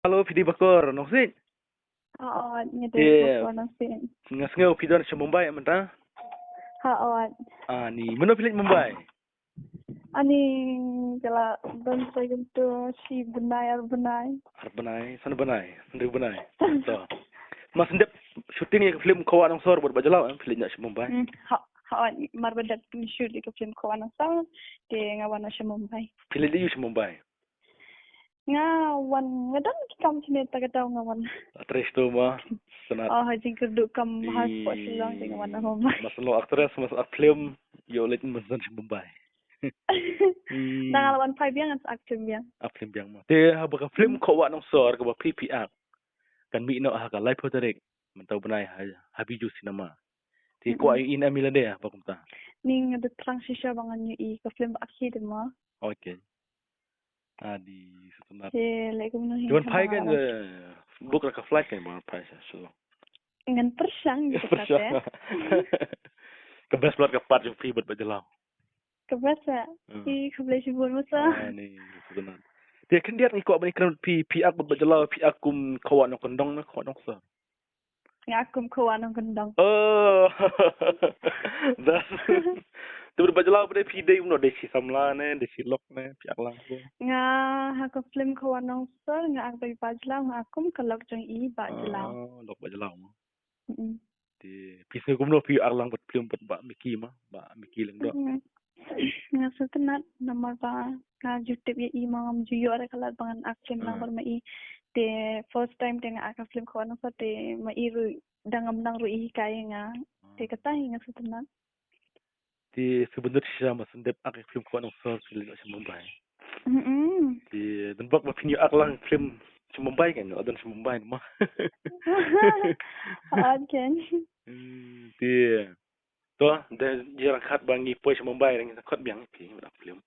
halo pidi bakor noksin. Ngedek bakor noksin. Ngasngeu pidon sa Mumbai menta. Ni mana pilit Mumbai? Ani kala ban sayum to si benai. Sana benai, sendiri benai. To. Mas ndep syuting ya film kawan nang sor buat bajalau film nak sa Mumbai. Marbadat shoot di film kawan nang sor de ngawan sa Mumbai. Film di sa Mumbai. Ngawan ngadan kam sini tagatau ngawan. Atres tu mah sanat. Hajing keduk kam has pot silang dengan warna Mumbai. Masalo aktris mas film yo let mensan sa Mumbai. Nangalawan 5 yang aktif yang. Film yang mah. Te habaka film kawan nang sor ka PPR. Kan mi no ha ka live hotarek mentau benai habiju cinema. Ti ko ay in amila de apa kumta. Ning ada transisi bangan yu ka film akhir mah. Okay. Di setunat. Lekum no. Cuman pai kan book ka flight kan bang pai so. Ngan persang gitu kata. Kebas buat ka part yung free buat bajalau. Kebasa. Kebelah sibuk masa. Ni setunat. Dia kan dia ikut abang ikut pi aku buat bajalau pi aku kawan nak kendong sa. Ngakum kawan ng kendang. Das. Tu berbajalau pada pide umno desi samla ne, desi lok ne, piak lang ko. Nga haka film kawan ng sir nga ang bajalau nga akum kalok jang bajalau. Lok bajalau mo. Di pisau kumno pi arlang buat film buat ba Miki lang do. Nga setenat nama ba nga YouTube ya imam juyo ada kalat bangan action lang bermai. The first time dengan akan film kawan ng de mairu dangam nang rui kaya nga de katahi nga setenat. Di sebenarnya siya masendep ak film kawan ng sir sulit sa Mumbai. Di dan bak mapinyo ak lang film sa Mumbai kan, adon sa Mumbai mah. Kan. Di to dan jarang kat bangi poi sa Mumbai ring kat biang pi dak film.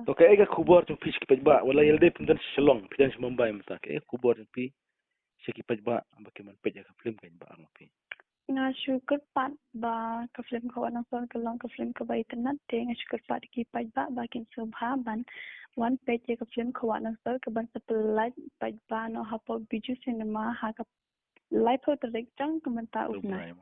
To kay ga kubor tu fish kipaj ba wala yelde pindan Shillong pindan sa Mumbai mata kay kubor tu pi siya kipaj ba bagaimana pej ka film kan ba ang pi. Nga syukur pat ba ka film kawan ng son kalong ka film ka ba itenat de nga syukur pat kipaj ba bakin subhaban one page ka film kawan ng son ka ban sa pelat paj ba no hapo biju cinema ha ka live ho tarik jang kumanta ubna.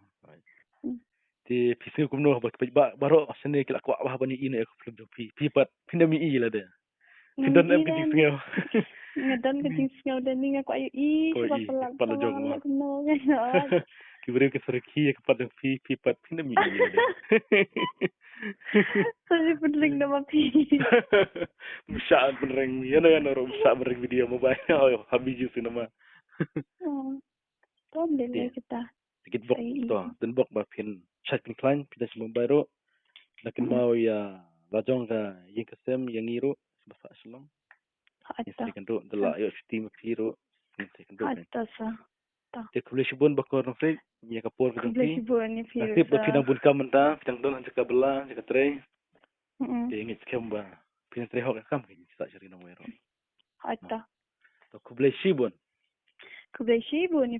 Di pisau kumno ba pej ba baro sene kila kwa ba bani ina ka film pi pat pindami i la de. Pindan am gidi singaw. Ngadan gidi singaw de ni nga kwa i sa pelat pala jog mo. No. Kibere ke serki ke pada pi pat pindami i la de. Sorry penring nama pi. Musaan penring yana ro musa penring video mobile habiju cinema. Tom dele kita. Tikit bok to dan bok ba pin chatting klein pidas Mumbai ro lakin mau ya lajong ka yang kesem yang iro bahasa Islam. Second ro dala yo steam piro second ro. Sa. Te kublisibun bakor no fred ya kapor ka pi. Kublisibun ni piro. Tip ba pinang bun ka menta pinang don sa kabela sa katre. Ingit kemba pinang tre hok kam ki sa sari no wero. To kublisibun. Kublisibun ni